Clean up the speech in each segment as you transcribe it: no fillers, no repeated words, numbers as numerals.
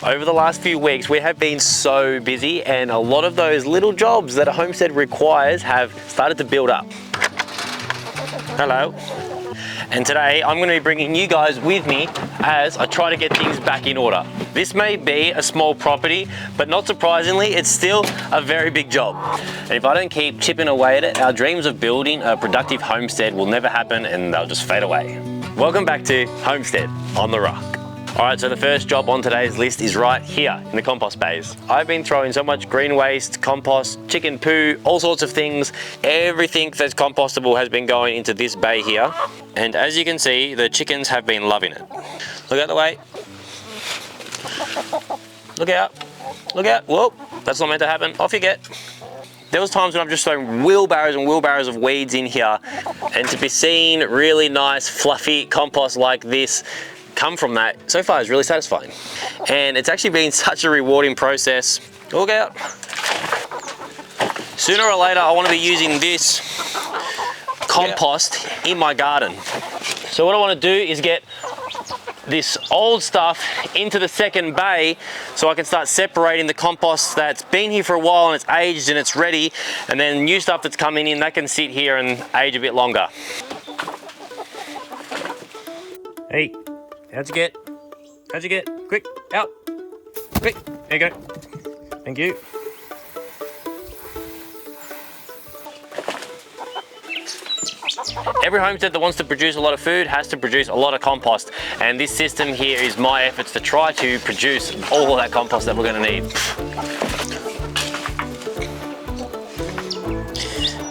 Over the last few weeks, we have been so busy, and a lot of those little jobs that a homestead requires have started to build up. Hello. And today I'm going to be bringing you guys with me as I try to get things back in order. This may be a small property, but not surprisingly, it's still a very big job. And if I don't keep chipping away at it, our dreams of building a productive homestead will never happen and they'll just fade away. Welcome back to Homestead on the Rock. All right, so the first job on today's list is right here in the compost bays. I've been throwing so much green waste, compost, chicken poo, all sorts of things. Everything that's compostable has been going into this bay here. And as you can see, the chickens have been loving it. Look out the way. Look out, look out. Whoa, that's not meant to happen. Off you get. There was times when I'm just throwing wheelbarrows and wheelbarrows of weeds in here, and to be seeing really nice, fluffy compost like this come from that so far is really satisfying. And it's actually been such a rewarding process. Look out. Sooner or later, I want to be using this compost in my garden. So what I want to do is get this old stuff into the second bay so I can start separating the compost that's been here for a while and it's aged and it's ready, and then new stuff that's coming in that can sit here and age a bit longer. Hey, how'd you get? How'd you get? Quick, out. Quick, there you go. Thank you. Every homestead that wants to produce a lot of food has to produce a lot of compost, and this system here is my efforts to try to produce all of that compost that we're going to need.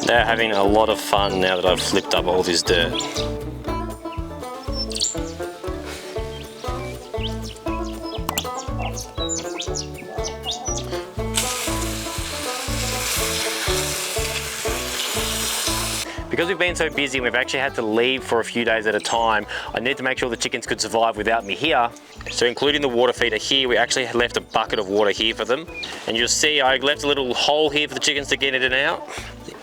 They're having a lot of fun now that I've flipped up all this dirt. Because we've been so busy and we've actually had to leave for a few days at a time, I need to make sure the chickens could survive without me here. So including the water feeder here, we actually left a bucket of water here for them. And you'll see I left a little hole here for the chickens to get in and out.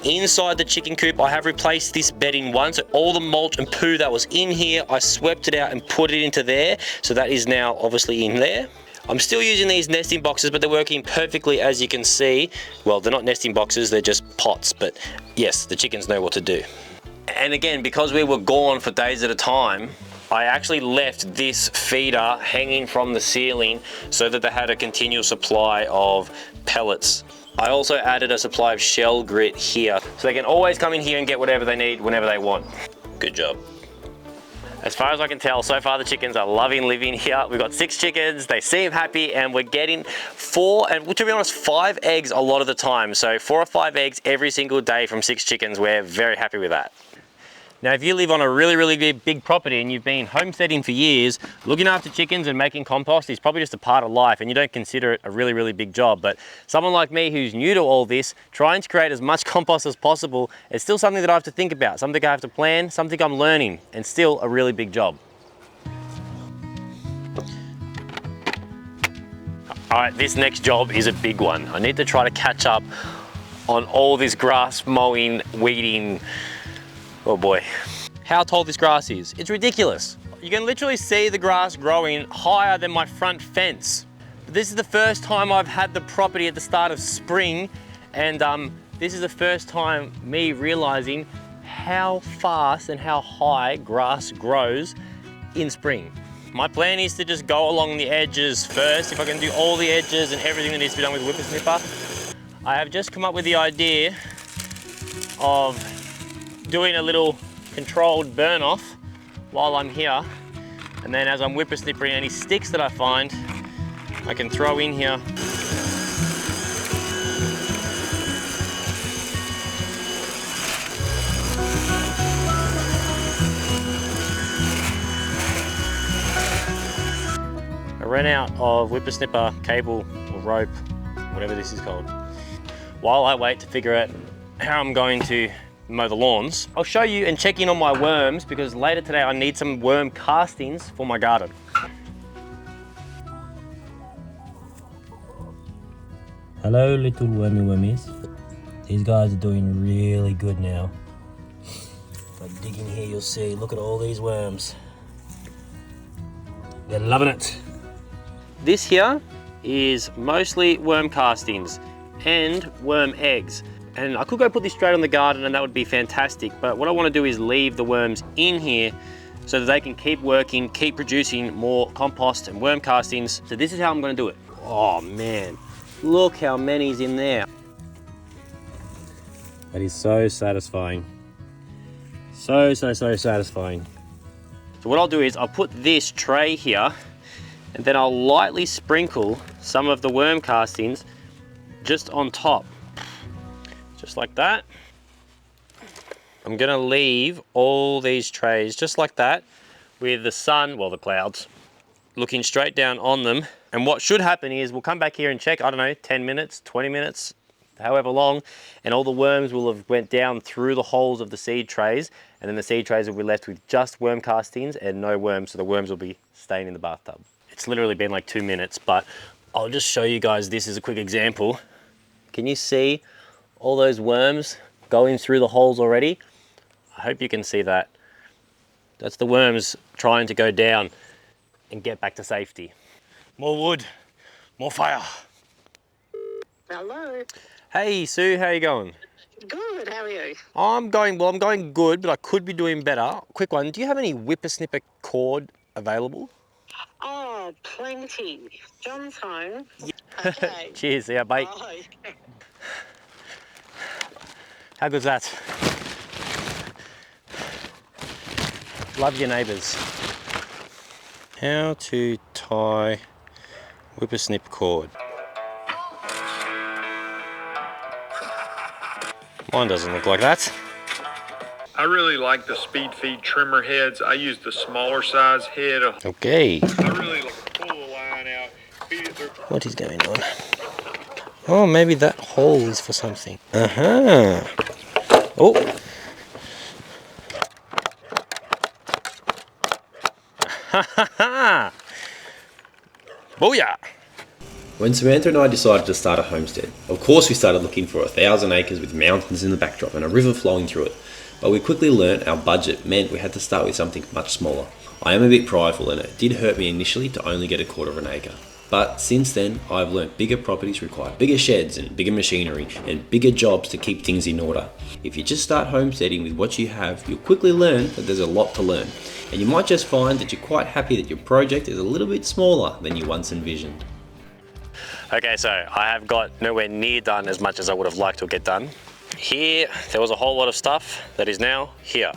Inside the chicken coop, I have replaced this bedding once. So all the mulch and poo that was in here, I swept it out and put it into there. So that is now obviously in there. I'm still using these nesting boxes, but they're working perfectly, as you can see. Well, they're not nesting boxes, they're just pots, but yes, the chickens know what to do. And again, because we were gone for days at a time, I actually left this feeder hanging from the ceiling so that they had a continual supply of pellets. I also added a supply of shell grit here, so they can always come in here and get whatever they need whenever they want. Good job. As far as I can tell, so far the chickens are loving living here. We've got 6 chickens, they seem happy, and we're getting 4, and to be honest, 5 eggs a lot of the time. So 4 or 5 eggs every single day from 6 chickens. We're very happy with that. Now, if you live on a really big property and you've been homesteading for years, looking after chickens and making compost is probably just a part of life and you don't consider it a really big job. But someone like me who's new to all this, trying to create as much compost as possible, is still something that I have to think about, something I have to plan, something I'm learning, and still a really big job. All right, this next job is a big one. I need to try to catch up on all this grass mowing, weeding. Oh boy, how tall this grass is. It's ridiculous. You can literally see the grass growing higher than my front fence. But this is the first time I've had the property at the start of spring, and this is the first time me realizing how fast and how high grass grows in spring. My plan is to just go along the edges first. If I can do all the edges and everything that needs to be done with whippersnipper. I have just come up with the idea of doing a little controlled burn off while I'm here, and then as I'm whippersnippering any sticks that I find, I can throw in here. I ran out of whippersnipper cable or rope, whatever this is called. While I wait to figure out how I'm going to mow the lawns, I'll show you and check in on my worms, because later today I need some worm castings for my garden. Hello little wormies. These guys are doing really good now. If I dig in here, you'll see, look at all these worms. They're loving it. This here is mostly worm castings and worm eggs. And I could go put this straight on the garden and that would be fantastic, but what I want to do is leave the worms in here so that they can keep working, keep producing more compost and worm castings. So this is how I'm going to do it. Oh man, look how many's in there. That is so satisfying. So satisfying. So what I'll do is I'll put this tray here and then I'll lightly sprinkle some of the worm castings just on top. Just like that. I'm gonna leave all these trays just like that with the sun, well the clouds, looking straight down on them. And what should happen is we'll come back here and check, I don't know, 10 minutes, 20 minutes, however long, and all the worms will have went down through the holes of the seed trays, and then the seed trays will be left with just worm castings and no worms, so the worms will be staying in the bathtub. It's literally been like 2 minutes, but I'll just show you guys this as a quick example. Can you see all those worms going through the holes already? I hope you can see that. That's the worms trying to go down and get back to safety. More wood, more fire. Hello. Hey Sue, how you going? Good, how are you? I'm going good, but I could be doing better. Quick one, do you have any whippersnipper cord available? Oh, plenty. John's home. Okay. Cheers, yeah, bye. Bye. How good's that? Love your neighbours. How to tie whippersnip cord. Mine doesn't look like that. I really like the speed feed trimmer heads. I use the smaller size head. Okay. I really like to pull the line out, feed it through. What is going on? Oh, maybe that hole is for something. Uh-huh. Oh. Ha ha ha! Booyah! When Samantha and I decided to start a homestead, of course we started looking for 1,000 acres with mountains in the backdrop and a river flowing through it. But we quickly learnt our budget meant we had to start with something much smaller. I am a bit prideful and it did hurt me initially to only get 1/4 acre. But since then, I've learnt bigger properties require bigger sheds and bigger machinery and bigger jobs to keep things in order. If you just start homesteading with what you have, you'll quickly learn that there's a lot to learn. And you might just find that you're quite happy that your project is a little bit smaller than you once envisioned. Okay, so I have got nowhere near done as much as I would have liked to get done. Here, there was a whole lot of stuff that is now here.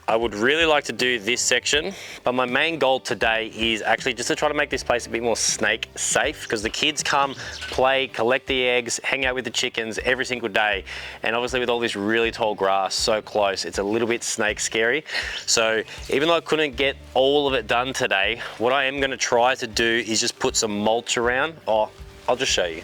I would really like to do this section, but my main goal today is actually just to try to make this place a bit more snake safe, because the kids come, play, collect the eggs, hang out with the chickens every single day. And obviously with all this really tall grass so close, it's a little bit snake scary. So even though I couldn't get all of it done today, what I am gonna try to do is just put some mulch around. Oh, I'll just show you.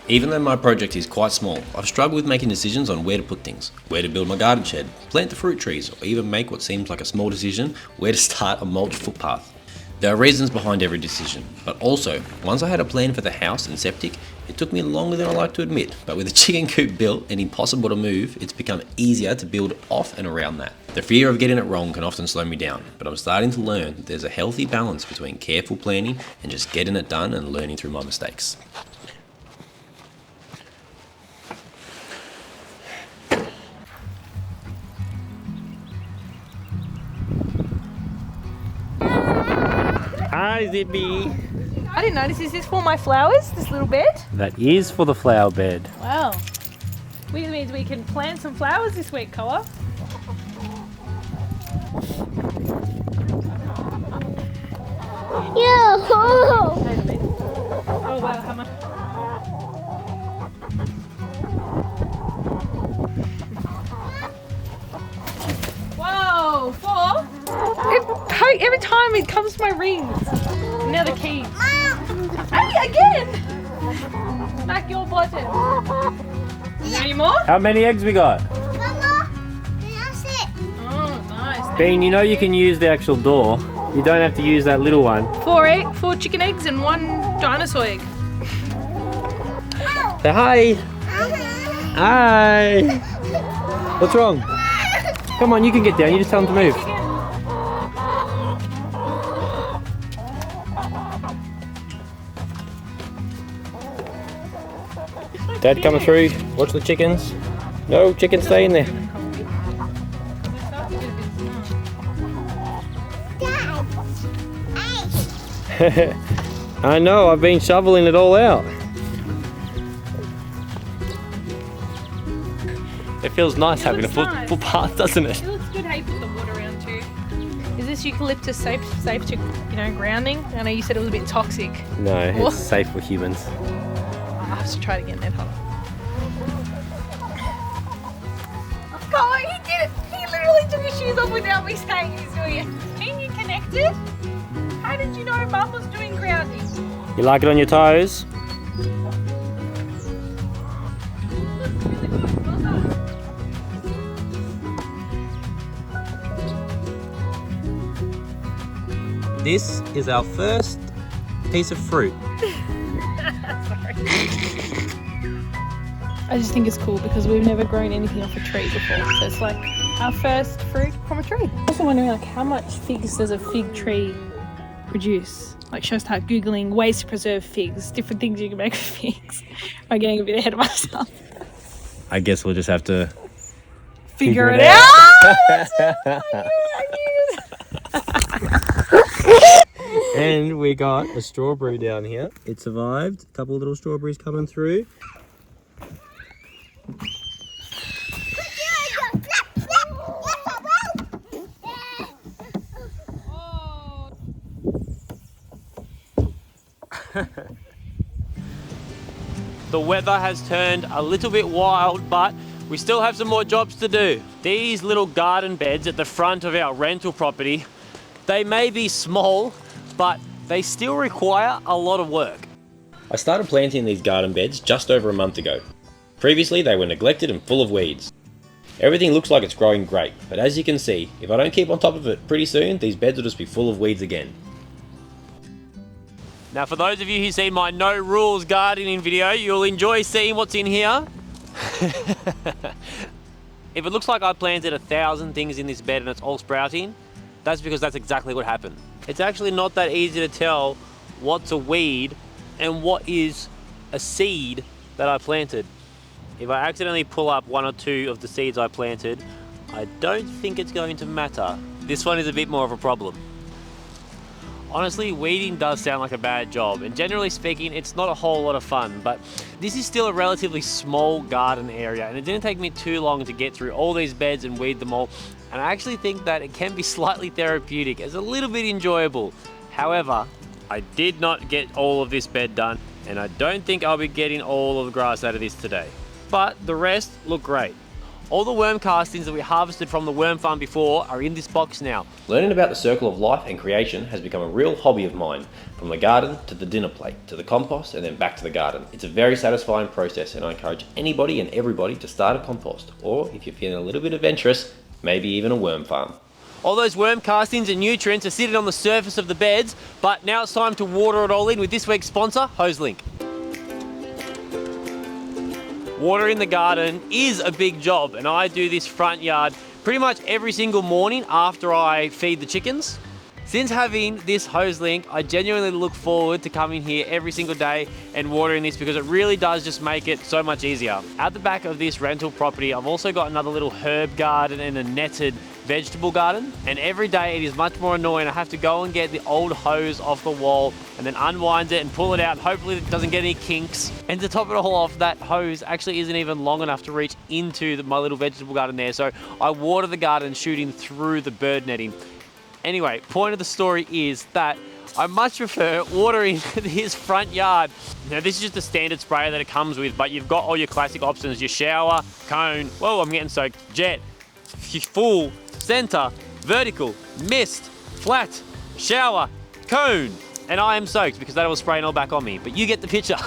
Even though my project is quite small, I've struggled with making decisions on where to put things, where to build my garden shed, plant the fruit trees, or even make what seems like a small decision, where to start a mulch footpath. There are reasons behind every decision, but also, once I had a plan for the house and septic, it took me longer than I like to admit, but with the chicken coop built and impossible to move, it's become easier to build off and around that. The fear of getting it wrong can often slow me down, but I'm starting to learn that there's a healthy balance between careful planning and just getting it done and learning through my mistakes. Hi, Zippy. I didn't notice. Is this for my flowers, this little bed? That is for the flower bed. Wow. Which means we can plant some flowers this week, Koa. Yeah. Oh, wow, how much? Whoa, 4? Every time it comes to my rings. Now the keys. Hey, again! Smack your button. Any more? How many eggs we got? Oh, nice. Bean, you know you can use the actual door. You don't have to use that little one. 4 chicken eggs and 1 dinosaur egg. Say hi. Hi. What's wrong? Come on, you can get down. You just tell them to move. Dad coming through, watch the chickens. No, chickens stay in there. I know, I've been shoveling it all out. It feels nice having a footpath, doesn't it? It looks good how you put the water around too. Is this eucalyptus safe to, grounding? I know you said it was a bit toxic. No, it's safe for humans. I have to try it again then, hold on. Oh, he did it! He literally took his shoes off without me saying he's doing it. Can you connect it? How did you know Mum was doing grounding? You like it on your toes? This is our first piece of fruit. I just think it's cool because we've never grown anything off a tree before. So it's like our first fruit from a tree. I'm also wondering like how much figs does a fig tree produce? Like should I start Googling ways to preserve figs, different things you can make with figs. I'm getting a bit ahead of myself. I guess we'll just have to figure it out. And we got a strawberry down here. It survived. A couple of little strawberries coming through. The weather has turned a little bit wild, but we still have some more jobs to do. These little garden beds at the front of our rental property, they may be small, but they still require a lot of work. I started planting these garden beds just over a month ago. Previously they were neglected and full of weeds. Everything looks like it's growing great, but as you can see, if I don't keep on top of it, pretty soon these beds will just be full of weeds again. Now for those of you who've seen my no rules gardening video, you'll enjoy seeing what's in here. If it looks like I planted 1,000 things in this bed and it's all sprouting, that's because that's exactly what happened. It's actually not that easy to tell what's a weed and what is a seed that I planted. If I accidentally pull up one or two of the seeds I planted, I don't think it's going to matter. This one is a bit more of a problem. Honestly, weeding does sound like a bad job, and generally speaking, it's not a whole lot of fun, but this is still a relatively small garden area, and it didn't take me too long to get through all these beds and weed them all, and I actually think that it can be slightly therapeutic. It's a little bit enjoyable. However, I did not get all of this bed done, and I don't think I'll be getting all of the grass out of this today. But the rest look great. All the worm castings that we harvested from the worm farm before are in this box now. Learning about the circle of life and creation has become a real hobby of mine. From the garden to the dinner plate, to the compost, and then back to the garden. It's a very satisfying process, and I encourage anybody and everybody to start a compost, or if you're feeling a little bit adventurous, maybe even a worm farm. All those worm castings and nutrients are sitting on the surface of the beds, but now it's time to water it all in with this week's sponsor, Hoselink. Watering the garden is a big job, and I do this front yard pretty much every single morning after I feed the chickens. Since having this Hoselink, I genuinely look forward to coming here every single day and watering this because it really does just make it so much easier. At the back of this rental property, I've also got another little herb garden and a netted vegetable garden, and every day it is much more annoying. I have to go and get the old hose off the wall and then unwind it and pull it out, and hopefully it doesn't get any kinks. And to top it all off, that hose actually isn't even long enough to reach into my little vegetable garden there, so I water the garden shooting through the bird netting. Anyway, point of the story is that I much prefer watering this front yard. Now this is just the standard sprayer that it comes with, but you've got all your classic options, your shower, cone, whoa, I'm getting soaked, jet, full, center, vertical, mist, flat, shower, cone. And I am soaked because that was spraying all back on me, but you get the picture.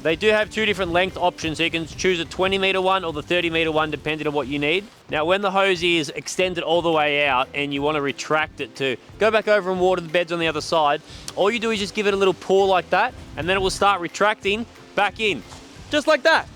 They do have two different length options, so you can choose a 20-meter one or the 30-meter one depending on what you need. Now when the hose is extended all the way out and you want to retract it to go back over and water the beds on the other side, all you do is just give it a little pull like that, and then it will start retracting back in, just like that.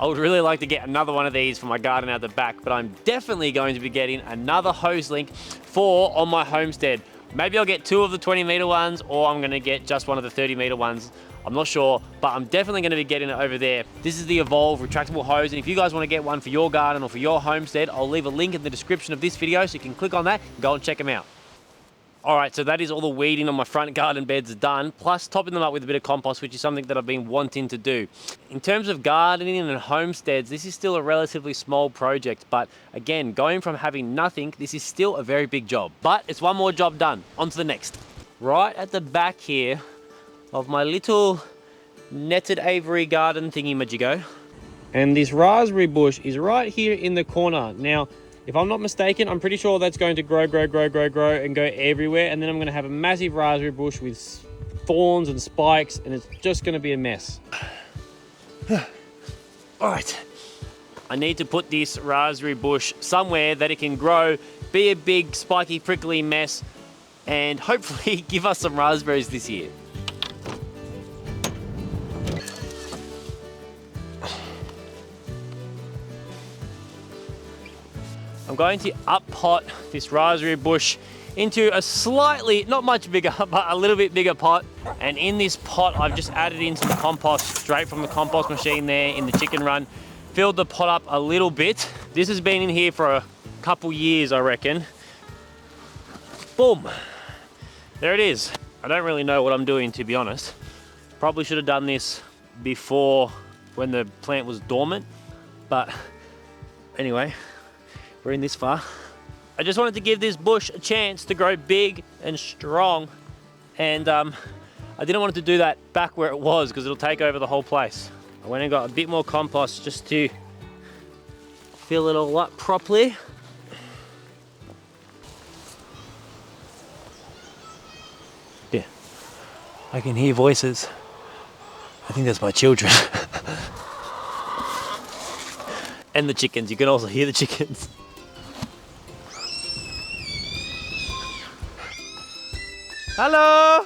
I would really like to get another one of these for my garden out the back, but I'm definitely going to be getting another Hoselink for on my homestead. Maybe I'll get 2 of the 20-meter ones, or I'm gonna get just one of the 30-meter ones. I'm not sure, but I'm definitely gonna be getting it over there. This is the Evolve retractable hose, and if you guys wanna get one for your garden or for your homestead, I'll leave a link in the description of this video so you can click on that and go and check them out. All right, so that is all the weeding on my front garden beds done, plus topping them up with a bit of compost, which is something that I've been wanting to do. In terms of gardening and homesteads, this is still a relatively small project, but again, going from having nothing, this is still a very big job. But it's one more job done. On to the next. Right at the back here of my little netted aviary garden thingy-majiggo, and this raspberry bush is right here in the corner. Now, if I'm not mistaken, I'm pretty sure that's going to grow and go everywhere, and then I'm going to have a massive raspberry bush with thorns and spikes, and it's just going to be a mess. All right, I need to put this raspberry bush somewhere that it can grow, be a big spiky prickly mess, and hopefully give us some raspberries this year. I'm going to up pot this raspberry bush into a slightly, not much bigger, but a little bit bigger pot. And in this pot, I've just added in some compost straight from the compost machine there in the chicken run. Filled the pot up a little bit. This has been in here for a couple years, I reckon. Boom. There it is. I don't really know what I'm doing, to be honest. Probably should have done this before when the plant was dormant. But anyway, we're in this far. I just wanted to give this bush a chance to grow big and strong, and I didn't want it to do that back where it was because it'll take over the whole place. I went and got a bit more compost just to fill it all up properly. Yeah, I can hear voices. I think that's my children. And the chickens, you can also hear the chickens. Hello!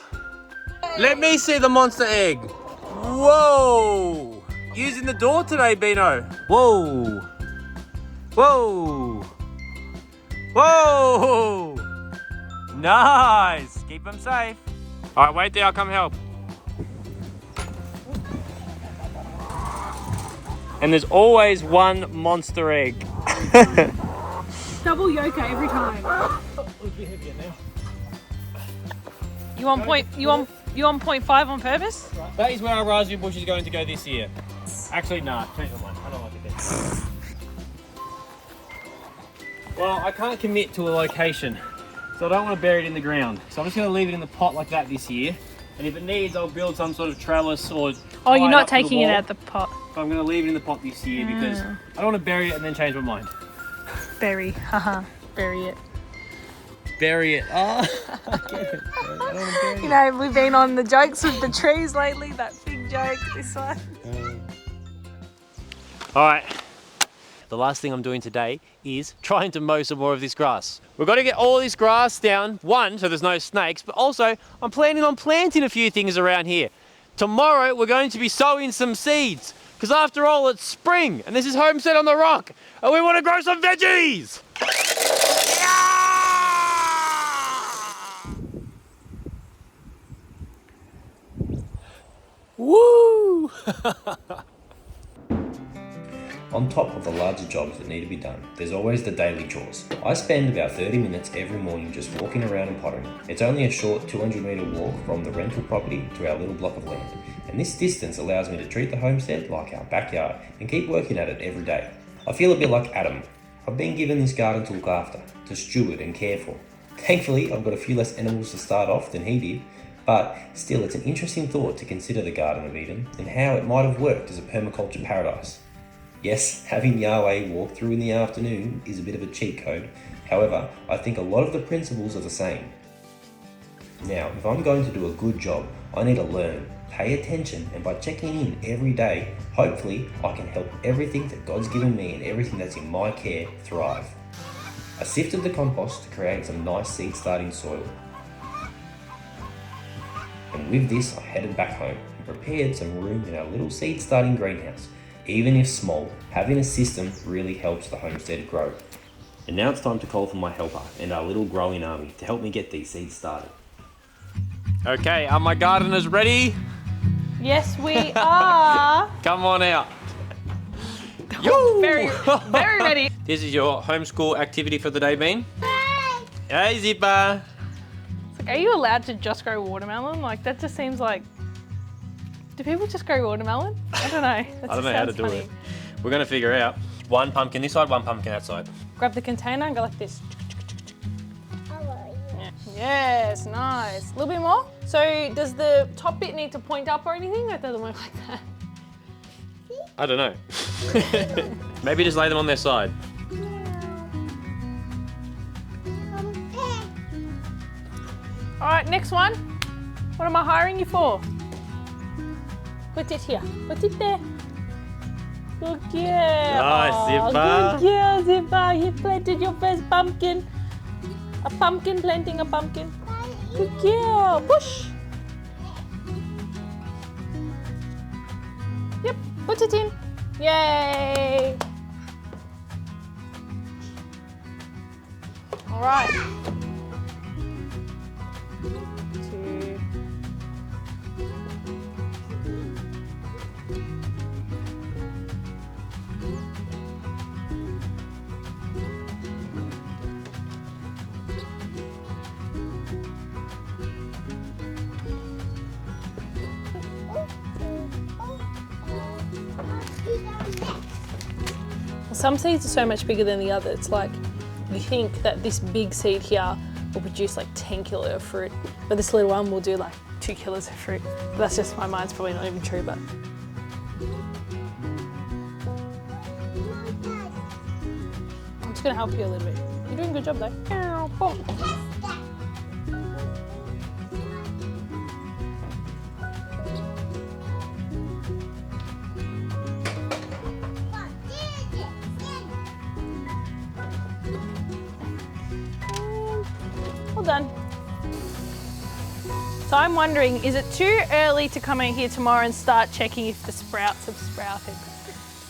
Let me see the monster egg. Whoa! Using the door today, Bino. Whoa! Whoa! Whoa! Nice! Keep them safe. All right, wait there, I'll come help. And there's always one monster egg. Double yoker every time. You on 0.5 on purpose? That is where our raspberry bush is going to go this year. Actually, nah, change my mind. I don't like it there. Well, I can't commit to a location, so I don't want to bury it in the ground. So I'm just going to leave it in the pot like that this year. And if it needs, I'll build some sort of trellis or... Oh, you're not taking it out the pot. So I'm going to leave it in the pot this year because I don't want to bury it and then change my mind. Bury, haha, bury it. Bury it. Oh, I get it. I don't want to bury it. You know, we've been on the jokes with the trees lately, that big joke, this one. All right. The last thing I'm doing today is trying to mow some more of this grass. We've got to get all this grass down, one, so there's no snakes, but also I'm planning on planting a few things around here. Tomorrow, we're going to be sowing some seeds, because after all, it's spring, and this is Homestead on the Rock, and we want to grow some veggies! Woo! On top of the larger jobs that need to be done, there's always the daily chores. I spend about 30 minutes every morning just walking around and pottering. It's only a short 200-metre walk from the rental property to our little block of land, and this distance allows me to treat the homestead like our backyard and keep working at it every day. I feel a bit like Adam. I've been given this garden to look after, to steward and care for. Thankfully, I've got a few less animals to start off than he did, but still it's an interesting thought to consider the Garden of Eden and how it might have worked as a permaculture paradise. Yes, having Yahweh walk through in the afternoon is a bit of a cheat code. However, I think a lot of the principles are the same. Now, if I'm going to do a good job, I need to learn, pay attention, and by checking in every day, hopefully I can help everything that God's given me and everything that's in my care thrive. I sifted the compost to create some nice seed starting soil. And with this, I headed back home and prepared some room in our little seed starting greenhouse. Even if small, having a system really helps the homestead grow. And now it's time to call for my helper and our little growing army to help me get these seeds started. Okay, are my gardeners ready? Yes, we are. Come on out. Very, very ready. This is your homeschool activity for the day, Bean. Hey, Zipper. Like, are you allowed to just grow watermelon? Like, that just seems like... Do people just grow watermelon? I don't know. That I don't know how to do it. We're going to figure out. One pumpkin this side, one pumpkin that side. Grab the container and go like this. Yes, nice. A little bit more. So does the top bit need to point up or anything? That doesn't work like that. I don't know. Maybe just lay them on their side. All right, next one. What am I hiring you for? Put it here. Put it there. Good girl. Nice, Zipper. Good girl, Zipper. You planted your first pumpkin. A pumpkin planting a pumpkin. Good girl. Push. Yep, put it in. Yay. All right. 2. Some seeds are so much bigger than the other. It's like you think that this big seed here will produce like 10 kilos of fruit, but this little one will do like 2 kilos of fruit. But that's just my mind's probably not even true, but. I'm just gonna help you a little bit. You're doing a good job though. Ow, boom. Done. So I'm wondering, is it too early to come in here tomorrow and start checking if the sprouts have sprouted?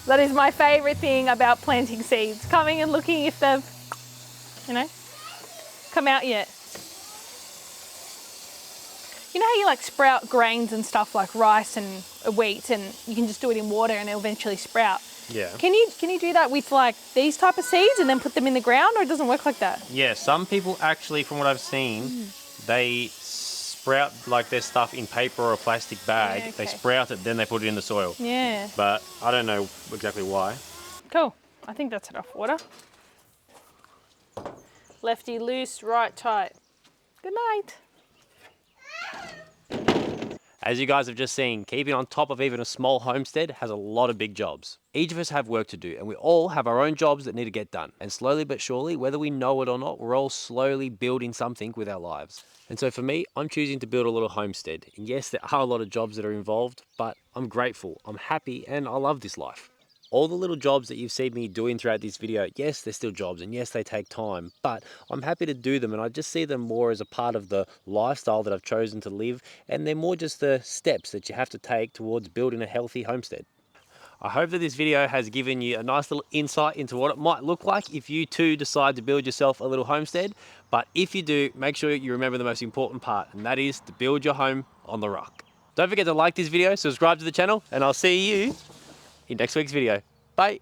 That is my favourite thing about planting seeds, coming and looking if they've, you know, come out yet. You know how you like sprout grains and stuff like rice and wheat, and you can just do it in water and they'll eventually sprout. Yeah. Can you do that with like these type of seeds and then put them in the ground, or it doesn't work like that? Yeah, some people actually, from what I've seen, they sprout like their stuff in paper or a plastic bag. Yeah, okay. They sprout it, then they put it in the soil. Yeah. But I don't know exactly why. Cool. I think that's enough water. Lefty loose, right tight. Good night. As you guys have just seen, keeping on top of even a small homestead has a lot of big jobs. Each of us have work to do, and we all have our own jobs that need to get done. And slowly but surely, whether we know it or not, we're all slowly building something with our lives. And so for me, I'm choosing to build a little homestead. And yes, there are a lot of jobs that are involved, but I'm grateful, I'm happy, and I love this life. All the little jobs that you've seen me doing throughout this video, yes, they're still jobs, and yes, they take time, but I'm happy to do them, and I just see them more as a part of the lifestyle that I've chosen to live, and they're more just the steps that you have to take towards building a healthy homestead. I hope that this video has given you a nice little insight into what it might look like if you too decide to build yourself a little homestead. But if you do, make sure you remember the most important part, and that is to build your home on the rock. Don't forget to like this video, subscribe to the channel, and I'll see you in next week's video. Bye.